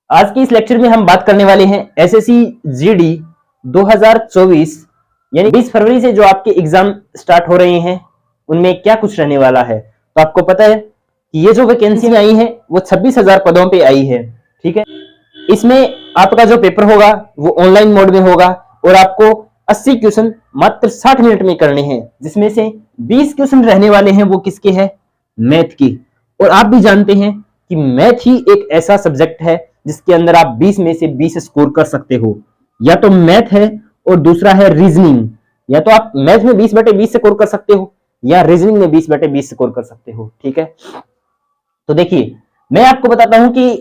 आज की इस लेक्चर में हम बात करने वाले हैं एसएससी जीडी 2024 यानी 20 फरवरी से जो आपके एग्जाम स्टार्ट हो रहे हैं उनमें क्या कुछ रहने वाला है। तो आपको पता है कि ये जो वैकेंसी आई है वो 26,000 पदों पे आई है। ठीक है, इसमें आपका जो पेपर होगा वो ऑनलाइन मोड में होगा और आपको 80 क्वेश्चन मात्र 60 मिनट में करने हैं, जिसमें से 20 क्वेश्चन रहने वाले हैं वो किसके हैं, मैथ की। और आप भी जानते हैं कि मैथ ही एक ऐसा सब्जेक्ट है जिसके अंदर आप 20 में से 20 स्कोर कर सकते हो। या तो मैथ है और दूसरा है रीजनिंग। या तो आप मैथ में 20/20 स्कोर कर सकते हो या रीजनिंग में 20/20 स्कोर कर सकते हो। ठीक है, तो देखिए मैं आपको बताता हूं कि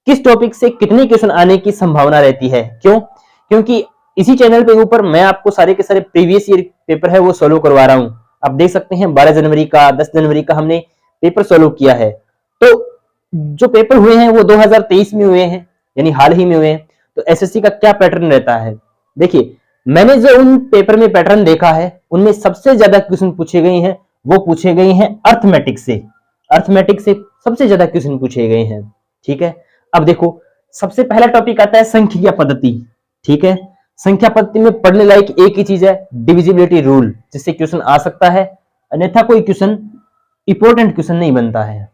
किस टॉपिक से कितने क्वेश्चन आने की संभावना रहती है। क्यों? क्योंकि इसी चैनल पे ऊपर मैं आपको सारे के सारे प्रीवियस ईयर पेपर है वो सोल्व करवा रहा हूं। आप देख सकते हैं 12 जनवरी का 10 जनवरी का हमने पेपर सोल्व किया है। तो जो पेपर हुए हैं वो 2023 में हुए हैं, यानी हाल ही में हुए हैं। तो एसएससी का क्या पैटर्न रहता है, देखिए मैंने जो उन पेपर में पैटर्न देखा है उनमें सबसे ज्यादा क्वेश्चन पूछे गए हैं वो पूछे गए हैं अर्थमेटिक से। अर्थमेटिक से सबसे ज्यादा क्वेश्चन पूछे गए हैं। ठीक है, अब देखो सबसे पहला टॉपिक आता है संख्या पद्धति। ठीक है, संख्या पद्धति में पढ़ने लायक एक ही चीज है डिविजिबिलिटी रूल, जिससे क्वेश्चन आ सकता है, अन्यथा कोई क्वेश्चन इंपॉर्टेंट क्वेश्चन नहीं बनता है।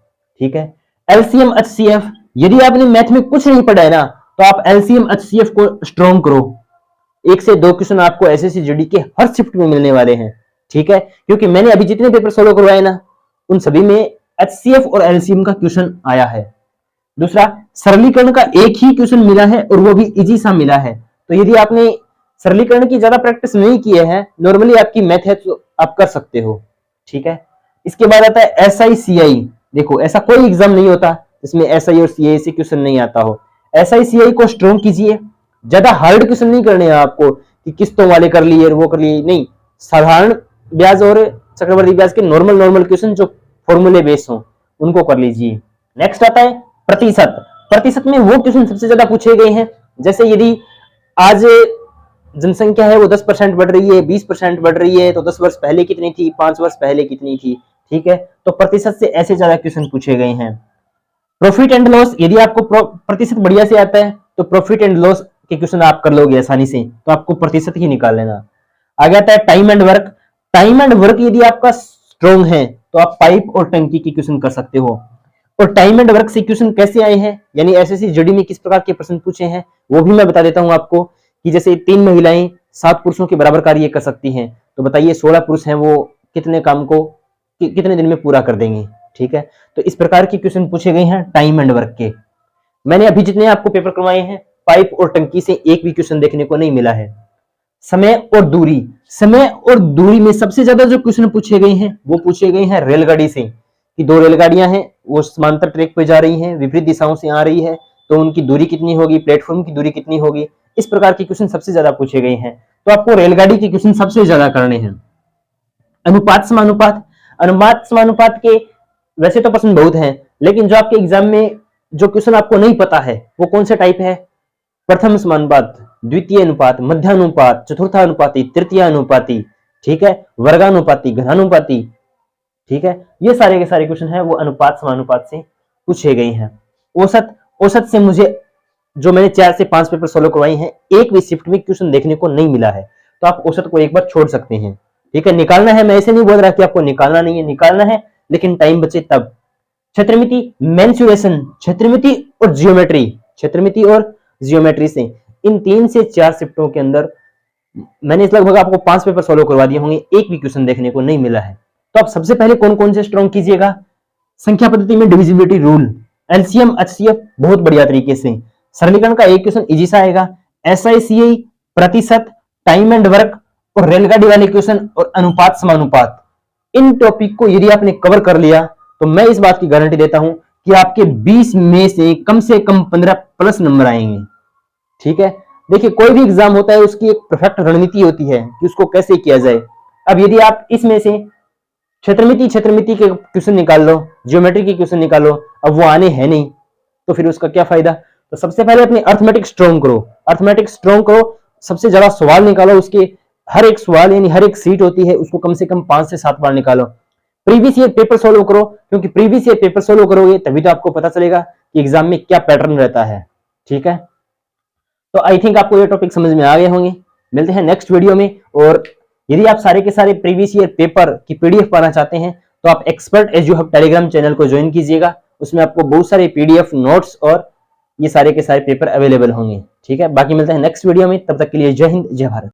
ठीक है, एलसीएम एचसीएफ, यदि आपने मैथ में कुछ नहीं पढ़ा है ना तो आप एलसीएम एचसीएफ को स्ट्रॉन्ग करो। 1 से 2 क्वेश्चन आपको एसएससी जीडी के हर शिफ्ट में मिलने वाले हैं। ठीक है, क्योंकि मैंने अभी जितने पेपर सोल्व करवाए ना उन सभी में एचसीएफ और एलसीएम का क्वेश्चन आया है। दूसरा, सरलीकरण का एक ही क्वेश्चन मिला है और वो भी इजी सा मिला है। तो यदि आपने सरलीकरण की ज्यादा प्रैक्टिस नहीं की है, नॉर्मली आपकी मैथ है तो आप कर सकते हो। ठीक है, इसके बाद आता है एसआई सीआई। देखो ऐसा कोई एग्जाम नहीं होता जिसमें एसआई और सीआई से क्वेश्चन नहीं आता हो। एसआई सीआई को स्ट्रॉन्ग कीजिए, ज्यादा हार्ड क्वेश्चन नहीं करने हैं आपको कि किस्तों वाले कर लिए वो कर लिए, नहीं, साधारण ब्याज और चक्रवर्ती ब्याज के नॉर्मल क्वेश्चन जो फॉर्मूले बेस हो उनको कर लीजिए। नेक्स्ट आता है प्रतिशत। प्रतिशत में वो क्वेश्चन सबसे ज्यादा पूछे गए हैं, जैसे यदि आज जनसंख्या है वो 10% बढ़ रही है, 20% बढ़ रही है, तो 10 वर्ष पहले कितनी थी, 5 वर्ष पहले कितनी थी। ठीक है, तो प्रतिशत से ऐसे ज्यादा क्वेश्चन पूछे गए हैं। प्रॉफिट एंड लॉस, यदि आपको प्रतिशत बढ़िया से आता है तो प्रॉफिट एंड लॉस के क्वेश्चन आप कर लोगे आसानी से, तो आपको प्रतिशत ही निकाल लेना। आगे आता है time and work. Time and work यदि आपका स्ट्रॉन्ग है तो आप पाइप और टंकी के क्वेश्चन कर सकते हो। और टाइम एंड वर्क से क्वेश्चन कैसे आए हैं, यानी एसएससी जीडी में किस प्रकार के प्रश्न पूछे हैं वो भी मैं बता देता हूं आपको। कि जैसे 3 महिलाएं 7 पुरुषों के बराबर कार्य कर सकती हैं, तो बताइए 16 पुरुष हैं वो कितने काम को कितने दिन में पूरा कर देंगे। ठीक है, तो इस प्रकार के क्वेश्चन पूछे गए हैं टाइम एंड वर्क के। मैंने अभी जितने आपको पेपर करवाए हैं पाइप और टंकी से एक भी क्वेश्चन देखने को नहीं मिला है। समय और दूरी, समय और दूरी में सबसे ज्यादा जो क्वेश्चन पूछे गए हैं वो पूछे गए हैं रेलगाड़ी से, कि 2 रेलगाड़ियां हैं वो समांतर ट्रैक पे जा रही हैं, विपरीत दिशाओं से आ रही है, तो उनकी दूरी कितनी होगी, प्लेटफॉर्म की दूरी कितनी होगी। इस प्रकार के क्वेश्चन सबसे ज्यादा पूछे गए हैं, तो आपको रेलगाड़ी के क्वेश्चन सबसे ज्यादा करने हैं। अनुपात समानुपात, अनुपात समानुपात के वैसे तो प्रश्न बहुत हैं, लेकिन जो आपके एग्जाम में जो क्वेश्चन आपको नहीं पता है वो कौन से टाइप है, प्रथम समानुपात, द्वितीय अनुपात, मध्यानुपात, चतुर्थानुपाती, तृतीय अनुपाती, ठीक है, वर्गानुपाती, घनानुपाती। ठीक है, ये सारे के सारे क्वेश्चन है वो अनुपात समानुपात से पूछे गए हैं। औसत, औसत से मुझे जो मैंने 4 से 5 पेपर सोल्व करवाई हैं एक भी शिफ्ट में क्वेश्चन देखने को नहीं मिला है, तो आप औसत को एक बार छोड़ सकते हैं। ठीक है, निकालना है, मैं ऐसे नहीं बोल रहा कि आपको निकालना नहीं है, निकालना है लेकिन टाइम बचे तब। क्षेत्रमिति, मेंसुरेशन, क्षेत्रमिति और जियोमेट्री, क्षेत्रमिति और जियोमेट्री से इन 3 से 4 शिफ्टों के अंदर मैंने लगभग आपको 5 पेपर सोल्व करवा दिए होंगे, एक भी क्वेश्चन देखने को नहीं मिला है। तो आप सबसे पहले कौन कौन से स्ट्रॉन्ग कीजिएगा, संख्या पद्धति में डिविजिबिलिटी रूल, एलसीएम एचसीएफ बहुत बढ़िया तरीके से, सरलीकरण का एक क्वेश्चन इजी सा आएगा, एसआईसीआई, प्रतिशत, टाइम एंड वर्क और रेलगाड़ी वाले क्वेश्चन और अनुपात समानुपात। इन टॉपिक को यदि आपने कवर कर लिया तो मैं इस बात की गारंटी देता हूं कि आपके 20 में से कम 15 प्लस नंबर आएंगे। ठीक है, देखिए कोई भी एग्जाम होता है उसकी एक परफेक्ट रणनीति होती है कि उसको कैसे किया जाए। अब यदि आप इसमें से क्षेत्रमिति के क्वेश्चन निकाल लो, ज्योमेट्री के क्वेश्चन निकालो, अब वो आने हैं नहीं तो फिर उसका क्या फायदा। तो सबसे पहले अपनी अर्थमेटिक स्ट्रॉन्ग करो, अर्थमेटिक स्ट्रॉन्ग करो, सबसे ज्यादा सवाल निकालो, उसके हर एक सवाल यानी हर एक सीट होती है उसको कम से कम 5 से 7 बार निकालो। प्रीवियस ईयर पेपर सोल्व करो, क्योंकि प्रीवियस ईयर पेपर सोल्व करोगे तभी तो आपको पता चलेगा कि एग्जाम में क्या पैटर्न रहता है। ठीक है, तो आई थिंक आपको ये टॉपिक समझ में आ गए होंगे। मिलते हैं नेक्स्ट वीडियो में। और यदि आप सारे के सारे प्रीवियस ईयर पेपर की पीडीएफ पाना चाहते हैं तो आप expert edu hub Telegram channel को ज्वाइन कीजिएगा। उसमें आपको बहुत सारे पीडीएफ नोट्स और ये सारे के सारे पेपर अवेलेबल होंगे। ठीक है, बाकी मिलते हैं नेक्स्ट वीडियो में, तब तक के लिए जय हिंद जय भारत।